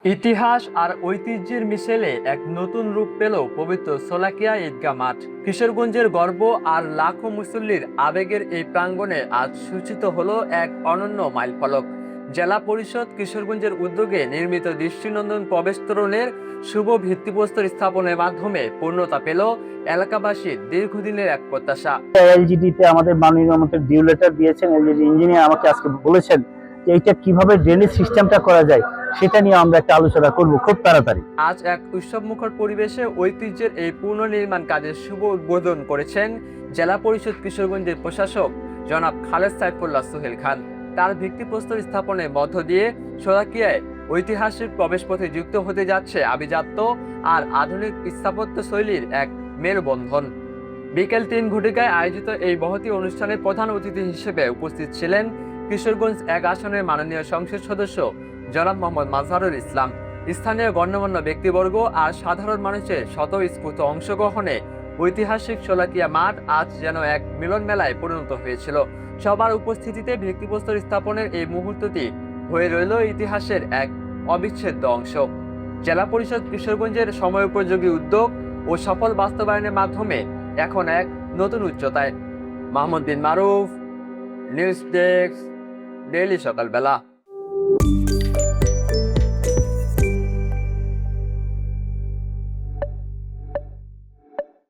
ইতিহাস আর ঐতিহ্যের মিশেলে এক নতুন রূপ পেল পবিত্র শোলাকিয়া ঈদগাহ মাঠ। কিশোরগঞ্জের গর্ব আর লাখো মুসল্লির আবেগের এই প্রাঙ্গণে আজ সূচিত হলো এক অনন্য মাইলফলক। জেলা পরিষদ কিশোরগঞ্জের উদ্যোগে নির্মিত দৃষ্টিনন্দন প্রবেশ তোরণের শুভ ভিত্তিপ্রস্তর স্থাপনের মাধ্যমে পূর্ণতা পেল এলাকাবাসীর দীর্ঘদিনের এক প্রত্যাশা। এলজিডিতে আমাদের মাননীয় মন্ত্রী ডিউ লেটার দিয়েছেন। এলজিডি ইঞ্জিনিয়ার আমাকে আজকে বলেছেন যে এইটা কিভাবে ড্রেনেজ সিস্টেমটা করা যায় সেটা নিয়ে আমরা একটা আলোচনা করব খুব তাড়াতাড়ি। আজ এক উৎসবমুখর পরিবেশে ঐতিহ্যের এই পুনর্নির্মাণ কাজের শুভ উদ্বোধন করেছেন জেলা পরিষদ কিশোরগঞ্জের প্রশাসক জনাব খালেদ সাইফুল্লাহ সোহেল খান। তার ভিত্তিপ্রস্তর স্থাপনের মধ্য দিয়ে শোলাকিয়ায় ঐতিহাসিক প্রবেশপথে যুক্ত হতে যাচ্ছে আভিজাত্য আর আধুনিক স্থাপত্য শৈলীর এক মেলবন্ধন। বিকেল ৩ ঘটিকায় আয়োজিত এই মহতী অনুষ্ঠানের প্রধান অতিথি হিসেবে উপস্থিত ছিলেন কিশোরগঞ্জ ১ আসনের মাননীয় সংসদ সদস্য জনাব মোহাম্মদ মাজহারুল ইসলাম। স্থানীয় গণ্যমান্য ব্যক্তিবর্গ আর সাধারণ মানুষের স্বতঃস্ফূর্ত অংশগ্রহণে ঐতিহাসিক শোলাকিয়া মাঠ আজ যেন এক মিলন মেলায় পরিণত হয়েছিল। সবার উপস্থিতিতে ভিত্তিপ্রস্তর স্থাপনের এই মুহূর্তটি হয়ে রইল ইতিহাসের এক অবিচ্ছেদ্য অংশ। জেলা পরিষদ কিশোরগঞ্জের সময়োপযোগী উদ্যোগ ও সফল বাস্তবায়নের মাধ্যমে এখন এক নতুন উচ্চতায়। মাহমুদ বিন মারুফ, নিউজ ডেস্ক, ডেইলি সকালবেলা।